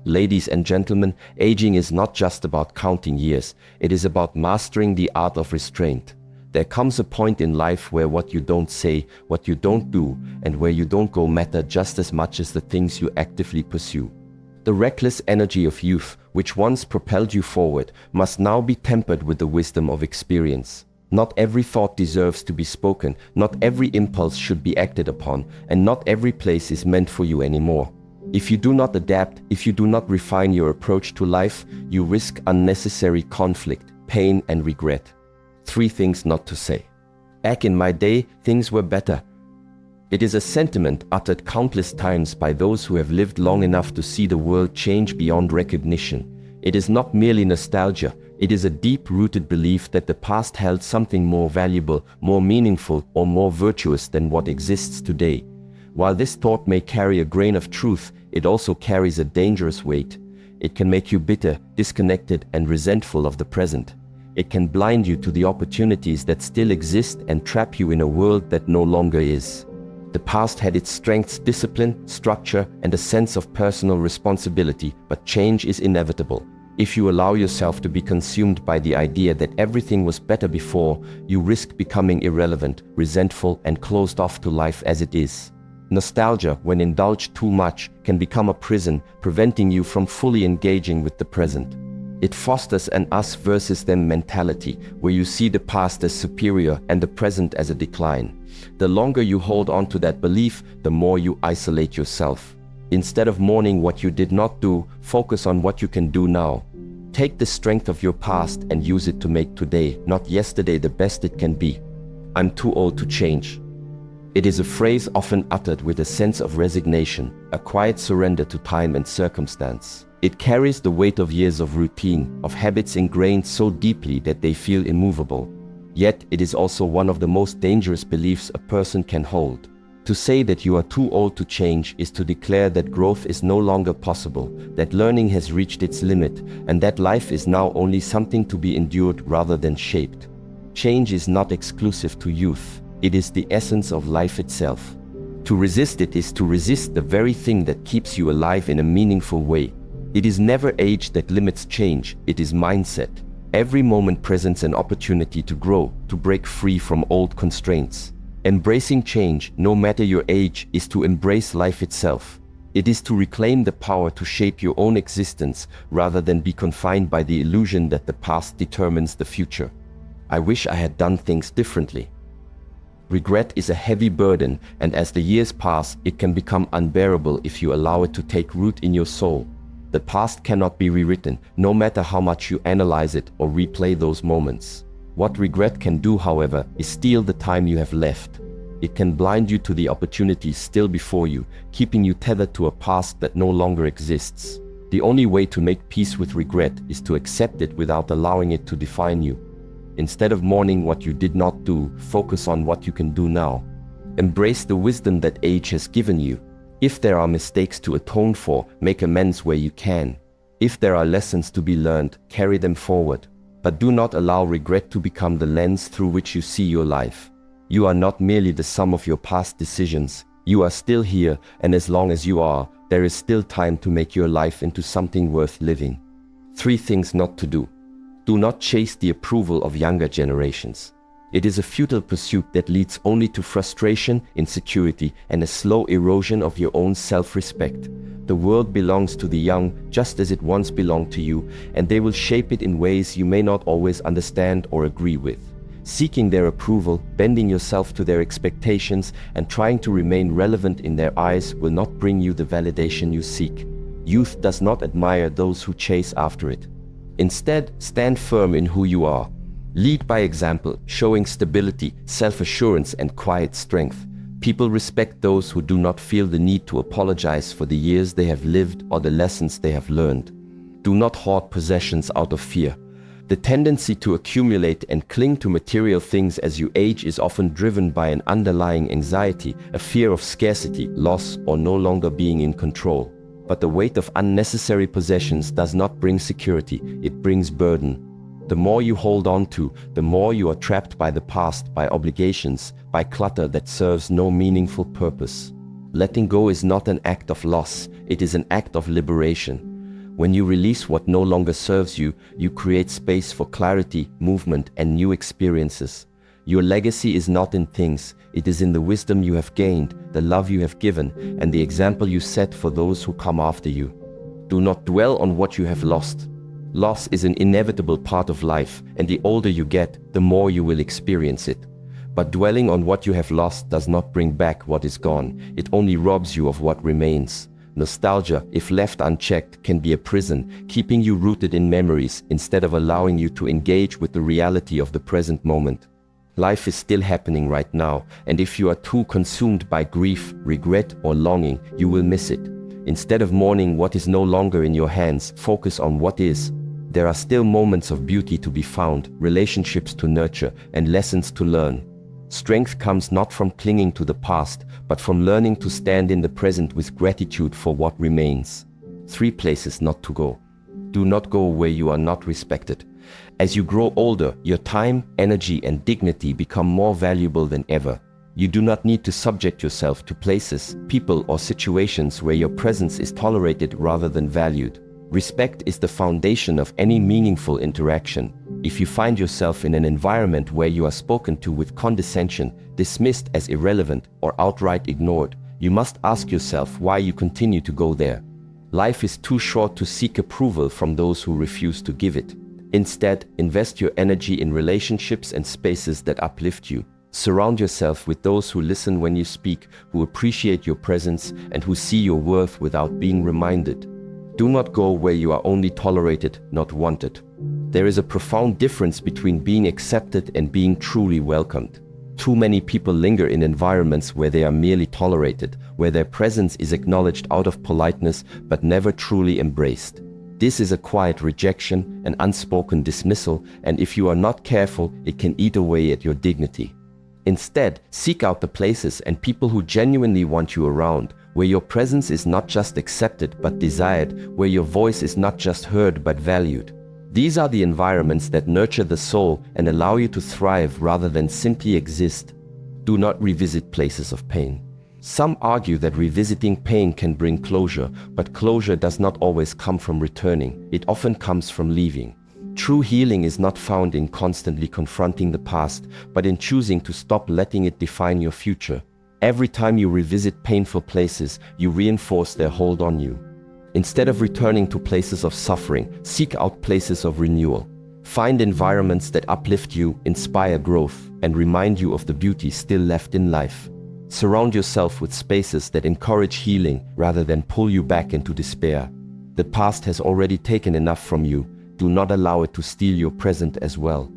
Ladies and gentlemen, aging is not just about counting years. It is about mastering the art of restraint. There comes a point in life where what you don't say, what you don't do, and where you don't go matter just as much as the things you actively pursue. The reckless energy of youth, which once propelled you forward, must now be tempered with the wisdom of experience. Not every thought deserves to be spoken, not every impulse should be acted upon, and not every place is meant for you anymore. If you do not adapt, if you do not refine your approach to life, you risk unnecessary conflict, pain, and regret. 3 things not to say. Back in my day, things were better. It is a sentiment uttered countless times by those who have lived long enough to see the world change beyond recognition. It is not merely nostalgia, it is a deep-rooted belief that the past held something more valuable, more meaningful, or more virtuous than what exists today. While this thought may carry a grain of truth, it also carries a dangerous weight. It can make you bitter, disconnected, and resentful of the present. It can blind you to the opportunities that still exist and trap you in a world that no longer is. The past had its strengths, discipline, structure, and a sense of personal responsibility, but change is inevitable. If you allow yourself to be consumed by the idea that everything was better before, you risk becoming irrelevant, resentful, and closed off to life as it is. Nostalgia, when indulged too much, can become a prison, preventing you from fully engaging with the present. It fosters an us versus them mentality, where you see the past as superior and the present as a decline. The longer you hold on to that belief, the more you isolate yourself. Instead of mourning what you did not do, focus on what you can do now. Take the strength of your past and use it to make today, not yesterday, the best it can be. I'm too old to change. It is a phrase often uttered with a sense of resignation, a quiet surrender to time and circumstance. It carries the weight of years of routine, of habits ingrained so deeply that they feel immovable. Yet it is also one of the most dangerous beliefs a person can hold. To say that you are too old to change is to declare that growth is no longer possible, that learning has reached its limit, and that life is now only something to be endured rather than shaped. Change is not exclusive to youth. It is the essence of life itself. To resist it is to resist the very thing that keeps you alive in a meaningful way. It is never age that limits change, it is mindset. Every moment presents an opportunity to grow, to break free from old constraints. Embracing change, no matter your age, is to embrace life itself. It is to reclaim the power to shape your own existence rather than be confined by the illusion that the past determines the future. I wish I had done things differently. Regret is a heavy burden, and as the years pass, it can become unbearable if you allow it to take root in your soul. The past cannot be rewritten, no matter how much you analyze it or replay those moments. What regret can do, however, is steal the time you have left. It can blind you to the opportunities still before you, keeping you tethered to a past that no longer exists. The only way to make peace with regret is to accept it without allowing it to define you. Instead of mourning what you did not do, focus on what you can do now. Embrace the wisdom that age has given you. If there are mistakes to atone for, make amends where you can. If there are lessons to be learned, carry them forward. But do not allow regret to become the lens through which you see your life. You are not merely the sum of your past decisions. You are still here, and as long as you are, there is still time to make your life into something worth living. 3 things not to do. Do not chase the approval of younger generations. It is a futile pursuit that leads only to frustration, insecurity, and a slow erosion of your own self-respect. The world belongs to the young just as it once belonged to you, and they will shape it in ways you may not always understand or agree with. Seeking their approval, bending yourself to their expectations, and trying to remain relevant in their eyes will not bring you the validation you seek. Youth does not admire those who chase after it. Instead, stand firm in who you are. Lead by example, showing stability, self-assurance, and quiet strength. People respect those who do not feel the need to apologize for the years they have lived or the lessons they have learned. Do not hoard possessions out of fear. The tendency to accumulate and cling to material things as you age is often driven by an underlying anxiety, a fear of scarcity, loss, or no longer being in control. But the weight of unnecessary possessions does not bring security, it brings burden. The more you hold on to, the more you are trapped by the past, by obligations, by clutter that serves no meaningful purpose. Letting go is not an act of loss, it is an act of liberation. When you release what no longer serves you, you create space for clarity, movement, and new experiences. Your legacy is not in things, it is in the wisdom you have gained, the love you have given, and the example you set for those who come after you. Do not dwell on what you have lost. Loss is an inevitable part of life, and the older you get, the more you will experience it. But dwelling on what you have lost does not bring back what is gone, it only robs you of what remains. Nostalgia, if left unchecked, can be a prison, keeping you rooted in memories instead of allowing you to engage with the reality of the present moment. Life is still happening right now, and if you are too consumed by grief, regret, or longing, you will miss it. Instead of mourning what is no longer in your hands, focus on what is. There are still moments of beauty to be found, relationships to nurture, and lessons to learn. Strength comes not from clinging to the past, but from learning to stand in the present with gratitude for what remains. 3 places not to go. Do not go where you are not respected. As you grow older, your time, energy, and dignity become more valuable than ever. You do not need to subject yourself to places, people, or situations where your presence is tolerated rather than valued. Respect is the foundation of any meaningful interaction. If you find yourself in an environment where you are spoken to with condescension, dismissed as irrelevant, or outright ignored, you must ask yourself why you continue to go there. Life is too short to seek approval from those who refuse to give it. Instead, invest your energy in relationships and spaces that uplift you. Surround yourself with those who listen when you speak, who appreciate your presence, and who see your worth without being reminded. Do not go where you are only tolerated, not wanted. There is a profound difference between being accepted and being truly welcomed. Too many people linger in environments where they are merely tolerated, where their presence is acknowledged out of politeness but never truly embraced. This is a quiet rejection, an unspoken dismissal, and if you are not careful, it can eat away at your dignity. Instead, seek out the places and people who genuinely want you around, where your presence is not just accepted but desired, where your voice is not just heard but valued. These are the environments that nurture the soul and allow you to thrive rather than simply exist. Do not revisit places of pain. Some argue that revisiting pain can bring closure, but closure does not always come from returning. It often comes from leaving. True healing is not found in constantly confronting the past, but in choosing to stop letting it define your future. Every time you revisit painful places, you reinforce their hold on you. Instead of returning to places of suffering, seek out places of renewal. Find environments that uplift you, inspire growth, and remind you of the beauty still left in life. Surround yourself with spaces that encourage healing rather than pull you back into despair. The past has already taken enough from you. Do not allow it to steal your present as well.